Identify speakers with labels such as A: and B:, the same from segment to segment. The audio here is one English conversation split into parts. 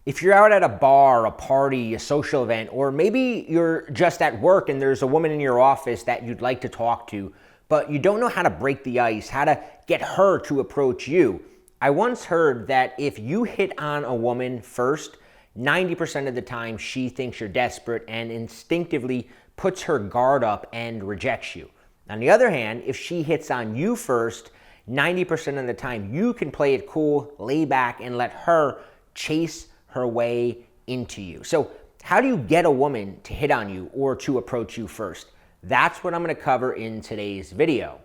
A: If you're out at a bar, a party, a social event, or maybe you're just at work and there's a woman in your office that you'd like to talk to, but you don't know how to break the ice, how to get her to approach you. I once heard that if you hit on a woman first, 90% of the time she thinks you're desperate and instinctively puts her guard up and rejects you. On the other hand, if she hits on you first, 90% of the time you can play it cool, lay back, and let her chase her way into you. So how do you get a woman to hit on you or to approach you first? That's what I'm going to cover in today's video.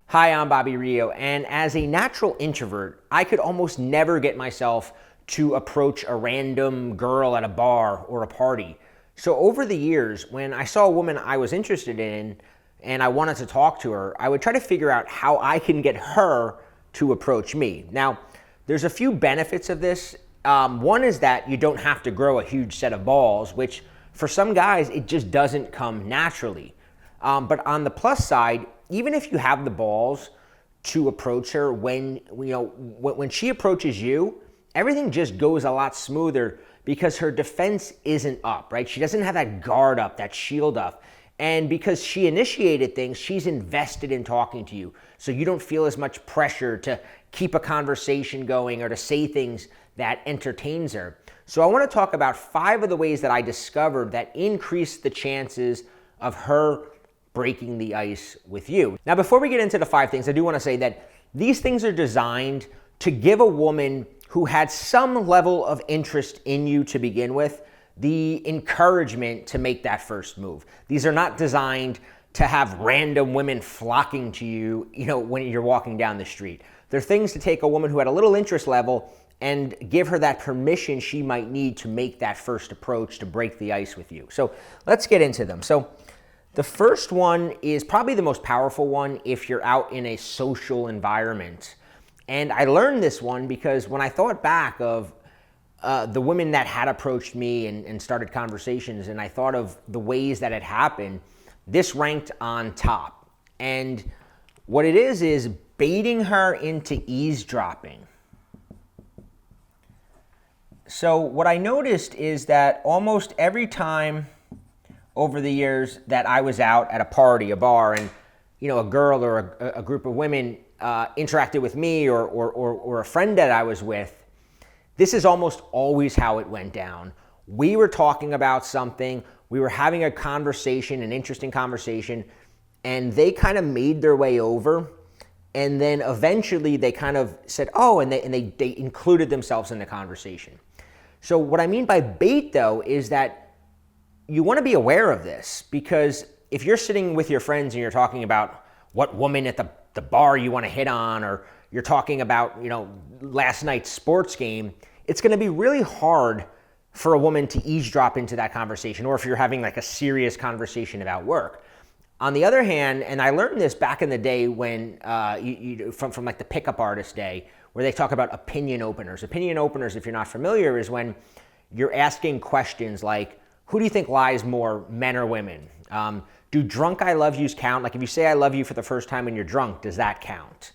A: Hi, I'm Bobby Rio, and as a natural introvert, I could almost never get myself to approach a random girl at a bar or a party. So over the years, when I saw a woman I was interested in and I wanted to talk to her, I would try to figure out how I can get her to approach me. Now, there's a few benefits of this. One is that you don't have to grow a huge set of balls, which for some guys, it just doesn't come naturally. But on the plus side, even if you have the balls to approach her, when she approaches you, everything just goes a lot smoother because her defense isn't up, right? She doesn't have that guard up, that shield up. And because she initiated things, she's invested in talking to you. So you don't feel as much pressure to keep a conversation going or to say things that entertains her. So I want to talk about 5 of the ways that I discovered that increase the chances of her breaking the ice with you. Now, before we get into the 5 things, I do want to say that these things are designed to give a woman who had some level of interest in you to begin with the encouragement to make that first move. These are not designed to have random women flocking to you, when you're walking down the street. They're things to take a woman who had a little interest level and give her that permission she might need to make that first approach to break the ice with you. So let's get into them. So the first one is probably the most powerful one if you're out in a social environment. And I learned this one because when I thought back of the women that had approached me and started conversations, and I thought of the ways that it happened, this ranked on top. And what it is baiting her into eavesdropping. So what I noticed is that almost every time over the years that I was out at a party, a bar, and a girl or a group of women interacted with me or a friend that I was with, this is almost always how it went down. We were talking about something, we were having a conversation, an interesting conversation, and they kind of made their way over, and then eventually they kind of said, oh, and they included themselves in the conversation. So what I mean by bait, though, is that you want to be aware of this, because if you're sitting with your friends and you're talking about what woman at the bar you want to hit on, or you're talking about, last night's sports game, it's going to be really hard for a woman to eavesdrop into that conversation, or if you're having like a serious conversation about work. On the other hand, and I learned this back in the day when, from like the pickup artist day, where they talk about opinion openers. Opinion openers, if you're not familiar, is when you're asking questions like, who do you think lies more, men or women? Do drunk I love yous count? Like if you say I love you for the first time when you're drunk, does that count?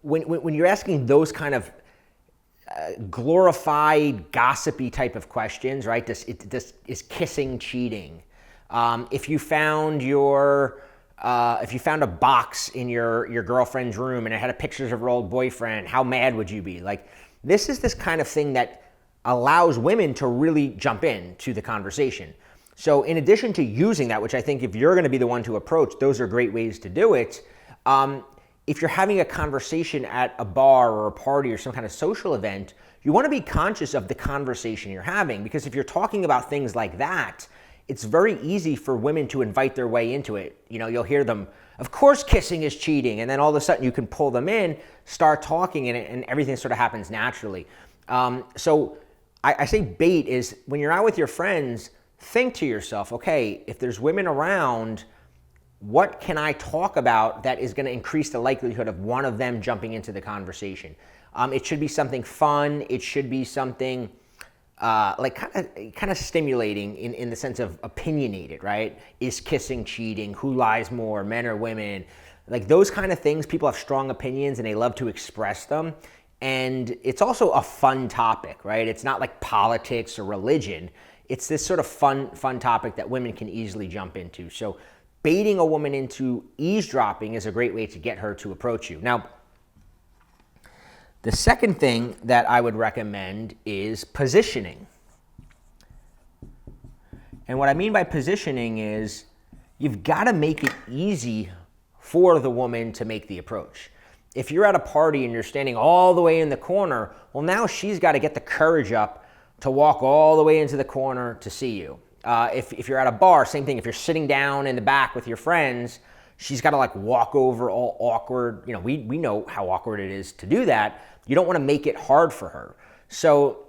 A: When you're asking those kind of glorified, gossipy type of questions, right? This is kissing cheating. If you found a box in your girlfriend's room and it had pictures of her old boyfriend, how mad would you be? Like, this is this kind of thing that allows women to really jump in to the conversation. So in addition to using that, which I think if you're going to be the one to approach, those are great ways to do it. If you're having a conversation at a bar or a party or some kind of social event, you want to be conscious of the conversation you're having, because if you're talking about things like that, it's very easy for women to invite their way into it. You'll hear them, of course kissing is cheating, and then all of a sudden you can pull them in, start talking, and everything sort of happens naturally. So I say bait is when you're out with your friends, think to yourself, okay, if there's women around, what can I talk about that is going to increase the likelihood of one of them jumping into the conversation? It should be something fun. It should be something like kind of stimulating in the sense of opinionated, right? Is kissing cheating? Who lies more, men or women? Like those kind of things, people have strong opinions and they love to express them. And it's also a fun topic, right? It's not like politics or religion. It's this sort of fun topic that women can easily jump into. So baiting a woman into eavesdropping is a great way to get her to approach you. Now, the second thing that I would recommend is positioning. And what I mean by positioning is you've got to make it easy for the woman to make the approach. If you're at a party and you're standing all the way in the corner, well, now she's got to get the courage up to walk all the way into the corner to see you. If you're at a bar, same thing. If you're sitting down in the back with your friends, she's got to like walk over all awkward. You know, we know how awkward it is to do that. You don't want to make it hard for her. So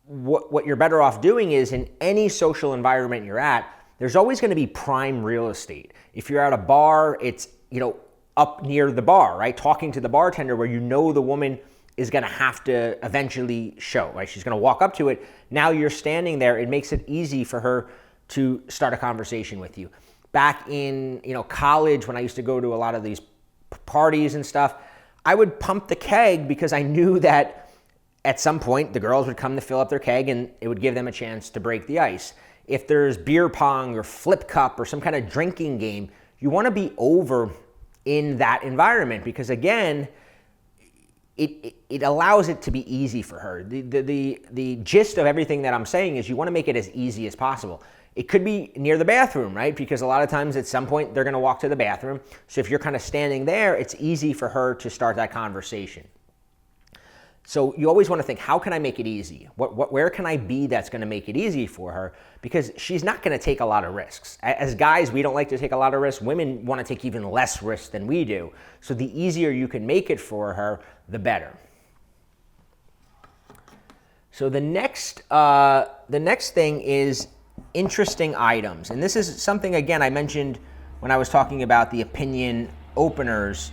A: what you're better off doing is in any social environment you're at, there's always going to be prime real estate. If you're at a bar, it's, you know, up near the bar, right? Talking to the bartender where you know the woman is going to have to eventually show, right? She's going to walk up to it. Now you're standing there. It makes it easy for her to start a conversation with you. Back in, you know, college, when I used to go to a lot of these parties and stuff, I would pump the keg because I knew that at some point the girls would come to fill up their keg and it would give them a chance to break the ice. If there's beer pong or flip cup or some kind of drinking game, you want to be over in that environment because, again, it allows it to be easy for her. The gist of everything that I'm saying is you want to make it as easy as possible. It could be near the bathroom, right? Because a lot of times at some point they're going to walk to the bathroom. So if you're kind of standing there, it's easy for her to start that conversation. So you always want to think, how can I make it easy? Where can I be that's going to make it easy for her? Because she's not going to take a lot of risks. As guys, we don't like to take a lot of risks. Women want to take even less risks than we do. So the easier you can make it for her, the better. So the next thing is interesting items. And this is something, again, I mentioned when I was talking about the opinion openers.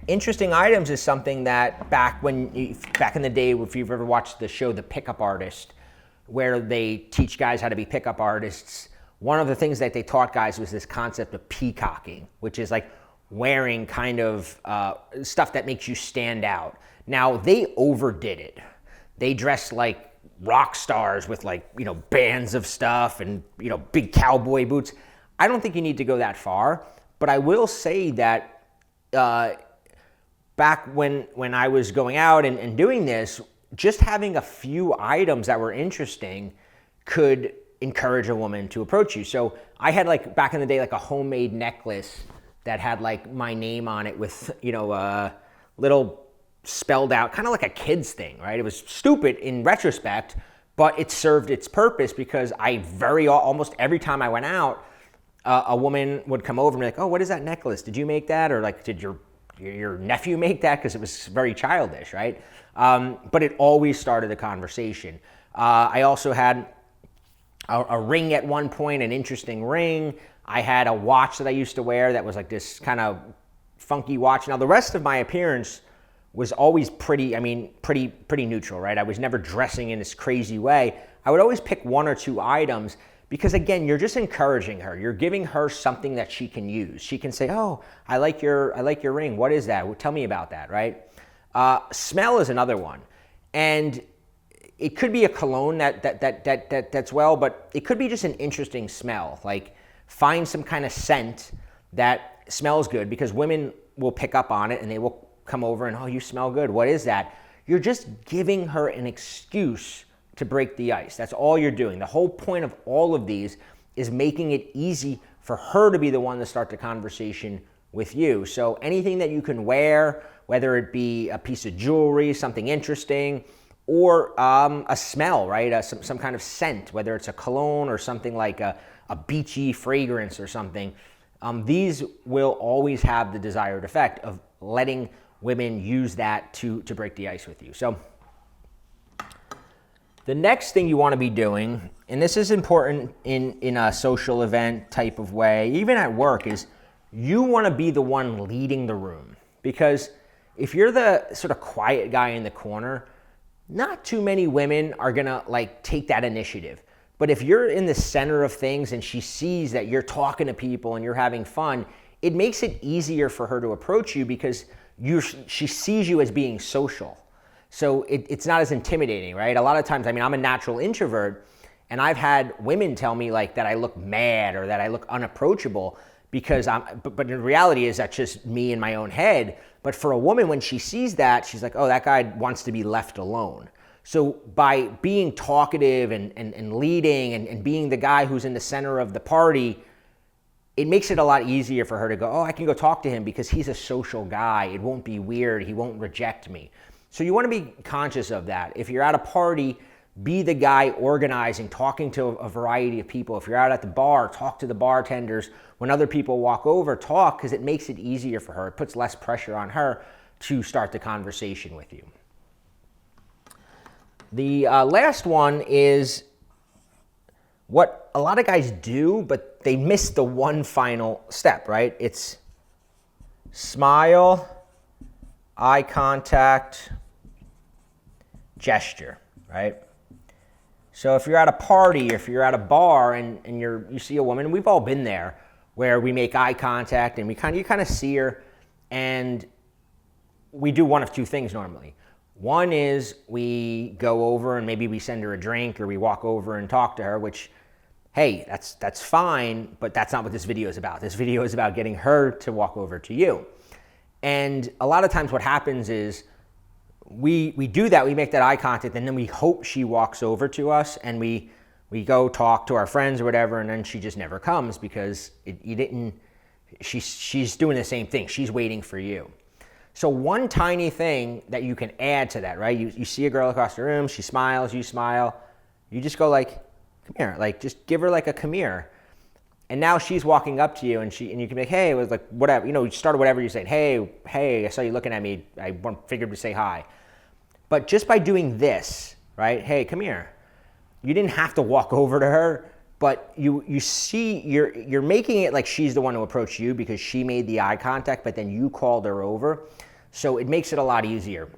A: Interesting items is something that back in the day, if you've ever watched the show The Pickup Artist, where they teach guys how to be pickup artists, one of the things that they taught guys was this concept of peacocking, which is like wearing kind of stuff that makes you stand out. Now, they overdid it. They dressed like rock stars with, like, you know, bands of stuff and, you know, big cowboy boots. I don't think you need to go that far, but I will say that back when I was going out and doing this, just having a few items that were interesting could encourage a woman to approach you. So I had, like, back in the day, like a homemade necklace that had like my name on it with, you know, little spelled out, kind of like a kid's thing, right? It was stupid in retrospect, but it served its purpose because almost every time I went out, a woman would come over and be like, oh, what is that necklace? Did you make that? Or like, did your nephew make that? Because it was very childish, right? But it always started a conversation. I also had a ring at one point, an interesting ring. I had a watch that I used to wear that was like this kind of funky watch. Now, the rest of my appearance was always pretty neutral, right? I was never dressing in this crazy way. I would always pick one or two items because, again, you're just encouraging her. You're giving her something that she can use. She can say, oh, I like your ring. What is that? Well, tell me about that, right? Smell is another one. And it could be a cologne that's well, but it could be just an interesting smell. Like, find some kind of scent that smells good because women will pick up on it and they will come over and, oh, you smell good. What is that? You're just giving her an excuse to break the ice. That's all you're doing. The whole point of all of these is making it easy for her to be the one to start the conversation with you. So anything that you can wear, whether it be a piece of jewelry, something interesting, or a smell, right? Some kind of scent, whether it's a cologne or something like a beachy fragrance or something. These will always have the desired effect of letting women use that to break the ice with you. So the next thing you want to be doing, and this is important in a social event type of way, even at work, is you want to be the one leading the room. Because if you're the sort of quiet guy in the corner, not too many women are going to like take that initiative. But if you're in the center of things and she sees that you're talking to people and you're having fun, it makes it easier for her to approach you because she sees you as being social. So it's not as intimidating, right? A lot of times, I mean, I'm a natural introvert, and I've had women tell me like that I look mad or that I look unapproachable because but the reality is that's just me in my own head. But for a woman, when she sees that, she's like, oh, that guy wants to be left alone. So by being talkative and leading and being the guy who's in the center of the party, it makes it a lot easier for her to go, oh, I can go talk to him because he's a social guy. It won't be weird. He won't reject me. So you want to be conscious of that. If you're at a party, be the guy organizing, talking to a variety of people. If you're out at the bar, talk to the bartenders. When other people walk over, talk, because it makes it easier for her. It puts less pressure on her to start the conversation with you. The last one is what a lot of guys do, but they miss the one final step, right? It's smile, eye contact, gesture, right? So if you're at a party, if you're at a bar and you see a woman, and we've all been there, where we make eye contact and you kind of see her, and we do one of two things normally. One is we go over and maybe we send her a drink, or we walk over and talk to her, which, hey, that's fine, but that's not what this video is about. This video is about getting her to walk over to you. And a lot of times what happens is we do that, we make that eye contact, and then we hope she walks over to us, and we go talk to our friends or whatever, and then she just never comes because she's doing the same thing. She's waiting for you. So one tiny thing that you can add to that, right? You see a girl across the room, she smiles, you smile, you just go like, come here, like just give her like a come here. And now she's walking up to you, and you can be like, hey, it was like whatever, you start whatever you're saying. Hey, I saw you looking at me. I figured to say hi. But just by doing this, right? Hey, come here. You didn't have to walk over to her, but you see you're making it like she's the one who approached you because she made the eye contact, but then you called her over. So it makes it a lot easier.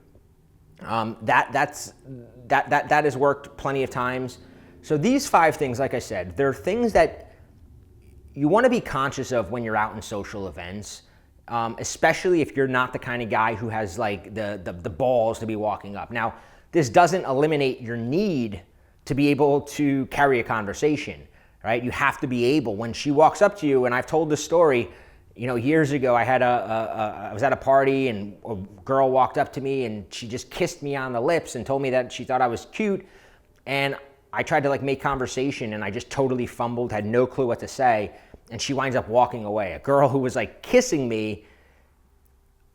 A: That has worked plenty of times. So these 5 things, like I said, they're things that you want to be conscious of when you're out in social events, especially if you're not the kind of guy who has like the balls to be walking up. Now, this doesn't eliminate your need to be able to carry a conversation, right? You have to be able, when she walks up to you, and I've told this story, years ago, I was at a party and a girl walked up to me and she just kissed me on the lips and told me that she thought I was cute. And I tried to like make conversation and I just totally fumbled, had no clue what to say. And she winds up walking away. A girl who was like kissing me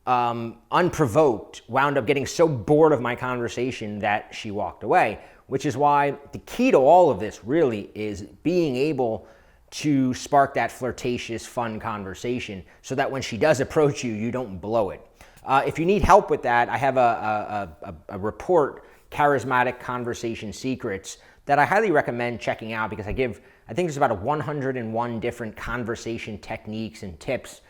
A: unprovoked wound up getting so bored of my conversation that she walked away, which is why the key to all of this really is being able to spark that flirtatious, fun conversation so that when she does approach you, you don't blow it. If you need help with that, I have a report, Charismatic Conversation Secrets, that I highly recommend checking out because I think there's about 101 different conversation techniques and tips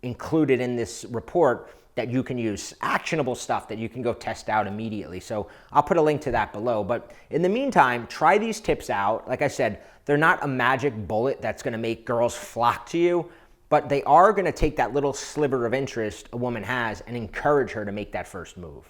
A: included in this report that you can use, actionable stuff that you can go test out immediately. So I'll put a link to that below. But in the meantime, try these tips out. Like I said, they're not a magic bullet that's gonna make girls flock to you, but they are gonna take that little sliver of interest a woman has and encourage her to make that first move.